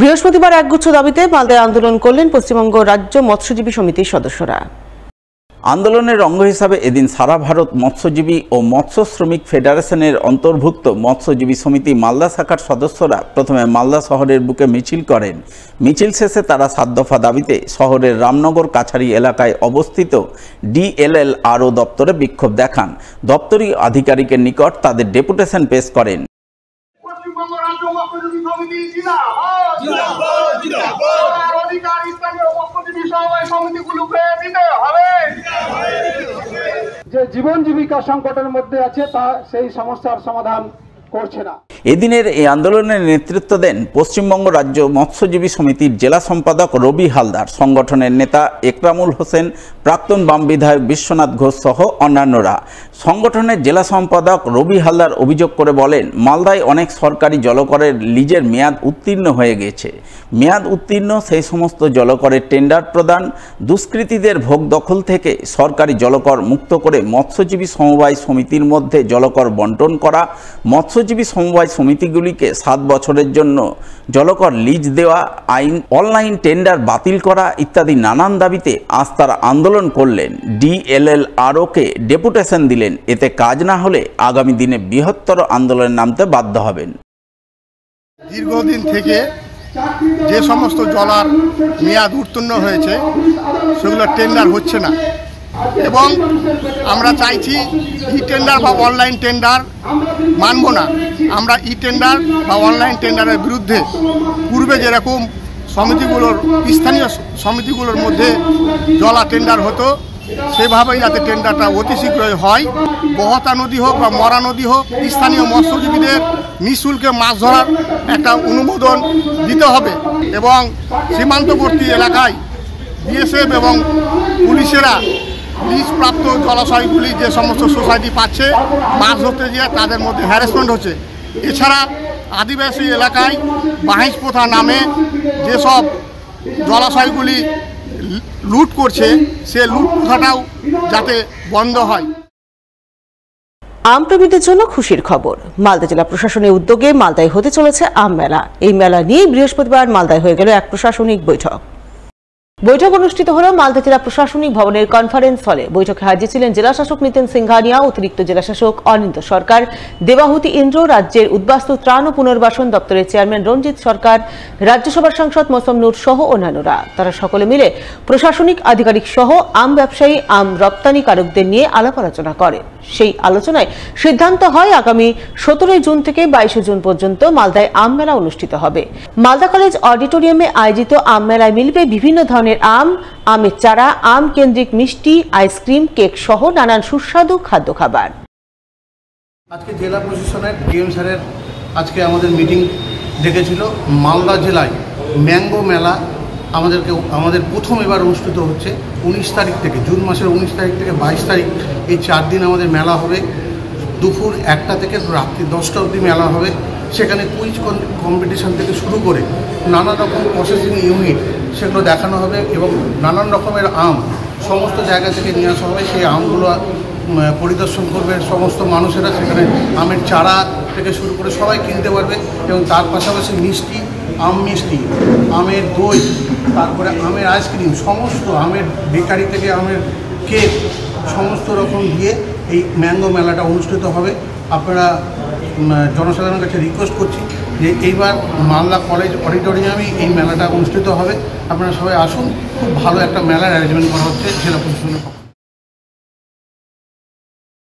বৃহস্পতিবার একগুচ্ছ দাবিতে মালদায় আন্দোলন করলেন পশ্চিমবঙ্গ রাজ্য মৎস্যজীবী সমিতির সদস্যরা। আন্দোলনের অঙ্গ হিসাবে এদিন সারা ভারত মৎস্যজীবী ও মৎস্য শ্রমিক ফেডারেশনের অন্তর্ভুক্ত মৎস্যজীবী সমিতি মালদা শাখার সদস্যরা প্রথমে মালদা শহরের বুকে মিছিল করেন। মিছিল শেষে তারা 7 দফা দাবিতে শহরের রামনগর কাছারি এলাকায় অবস্থিত DLLRO দপ্তরে বিক্ষোভ দেখান। দপ্তরি আধিকারিকের নিকট তাদের ডেপুটেশন পেশ করেন। যে জীবন জীবিকা সংকটের মধ্যে আছে তা সেই সমস্যার সমাধান করছে না। এদিনের এই আন্দোলনের নেতৃত্ব দেন পশ্চিমবঙ্গ রাজ্য মৎস্যজীবী সমিতির জেলা সম্পাদক রবি হালদার, সংগঠনের নেতা একরামুল হোসেন, প্রাক্তন বাম বিধায়ক বিশ্বনাথ ঘোষ সহ অন্যান্যরা। সংগঠনের জেলা সম্পাদক রবি হালদার অভিযোগ করে বলেন, মালদায় অনেক সরকারি জলকরের লিজের মেয়াদ উত্তীর্ণ হয়ে গেছে। মেয়াদ উত্তীর্ণ সেই সমস্ত জলকরের টেন্ডার প্রদান, দুষ্কৃতীদের ভোগ দখল থেকে সরকারি জলকর মুক্ত করে মৎস্যজীবী সমবায় সমিতির মধ্যে জলকর বন্টন করা, মৎস্যজীবী সমবায় সমিতিগুলিকে 7 বছরের জন্য জলকর লিজ দেওয়া, আইন অনলাইন টেন্ডার বাতিল করা ইত্যাদি নানান দাবিতে আজ তারা আন্দোলন করলেন। DLLRO-কে ডেপুটেশন দিলেন। এতে কাজ না হলে আগামী দিনে বৃহত্তর আন্দোলনে নামতে বাধ্য হবেন। দীর্ঘদিন থেকে যে সমস্ত জলার মেয়াদ উত্তীর্ণ হয়েছে সেগুলো টেন্ডার হচ্ছে না এবং আমরা চাইছি টেন্ডার বা অনলাইন টেন্ডার মানব না। আমরা টেন্ডার বা অনলাইন টেন্ডারের বিরুদ্ধে পূর্বে যেরকম সমিতিগুলোর স্থানীয় সমিতিগুলোর মধ্যে জলা টেন্ডার হতো সেভাবেই যাতে টেন্ডারটা অতি শীঘ্রই হয়। বহতা নদী হোক বা মরা নদী হোক, স্থানীয় মৎস্যজীবীদের নিঃশুল্কে মাছ ধরার একটা অনুমোদন দিতে হবে এবং সীমান্তবর্তী এলাকায় BSF এবং পুলিশেরা লিজপ্রাপ্ত জলাশয়গুলি যে সমস্ত সোসাইটি পাচ্ছে মাছ ধরতে গিয়ে তাদের মধ্যে হ্যারাসমেন্ট হচ্ছে। এছাড়া আদিবাসী এলাকায় বাহিস প্রথা নামে যেসব জলাশয়গুলি লুট করছে সে লুট প্রথাটাও যাতে বন্ধ হয়। আমপ্রেমীদের জন্য খুশির খবর। মালদা জেলা প্রশাসনের উদ্যোগে মালদায় হতে চলেছে আম মেলা। এই মেলা নিয়ে বৃহস্পতিবার মালদায় হয়ে গেল এক প্রশাসনিক বৈঠক অনুষ্ঠিত হল মালদা জেলা প্রশাসনিক ভবনের কনফারেন্স হলে। বৈঠকে হাজির ছিলেন জেলাশাসক নিতিন সিংঘানিয়া, অতিরিক্ত জেলাশাসক অনিন্দ সরকার, দেবাহুতি ইন্দ্র, রাজ্যের উদ্বাস্তু ত্রাণ ও পুনর্বাসন দপ্তরের চেয়ারম্যান রঞ্জিত সরকার, রাজ্যসভার সাংসদ মৌসম নূর সহ অন্যান্যরা। তারা সকলে মিলে প্রশাসনিক আধিকারিক সহ আম ব্যবসায়ী, আম রপ্তানিকারকদের নিয়ে আলাপ আলোচনা করে। সেই আলোচনায় সিদ্ধান্ত হয় আগামী 17 জুন থেকে 22 জুন পর্যন্ত মালদায় আম মেলা অনুষ্ঠিত হবে। মালদা কলেজ অডিটোরিয়ামে আয়োজিত আম মেলায় মিলবে বিভিন্ন ধরনের আম, আমের চারা, আম কেন্দ্রিক মিষ্টি, আইসক্রিম, কেক সহ নানান সুস্বাদু খাদ্য খাবার। আজকে জেলা প্রশাসনের ডিএম স্যারের আজকে আমাদের মিটিং ডেকেছিল। মালদা জেলায় ম্যাঙ্গো মেলা আমাদের প্রথম এবার অনুষ্ঠিত হচ্ছে 19 তারিখ থেকে, জুন মাসের 19 তারিখ থেকে 22 তারিখ, এই 4 দিন আমাদের মেলা হবে। দুপুর 1টা থেকে রাত্রি 10টা অবধি মেলা হবে। সেখানে কুইজ কম্পিটিশান থেকে শুরু করে নানা রকম প্রসেসিং ইউনিট সেগুলো দেখানো হবে এবং নানান রকমের আম সমস্ত জায়গা থেকে নিয়ে আসা হবে। সেই আমগুলো পরিদর্শন করবে সমস্ত মানুষেরা। সেখানে আমের চারা থেকে শুরু করে সবাই কিনতে পারবে এবং তার পাশাপাশি মিষ্টি, আম মিষ্টি, আমের দই, তারপরে আমের আইসক্রিম, সমস্ত আমের বেকারি থেকে আমের কেক সমস্ত রকম দিয়ে এই ম্যাঙ্গো মেলাটা অনুষ্ঠিত হবে। আপনারা জনসাধারণের কাছে রিকোয়েস্ট করছি যে এইবার মালদা কলেজ অডিটোরিয়ামে এই মেলাটা অনুষ্ঠিত হবে। আপনারা সবাই আসুন। খুব ভালো একটা মেলার অ্যারেঞ্জমেন্ট করা হচ্ছে জেলা প্রশাসনের পক্ষ।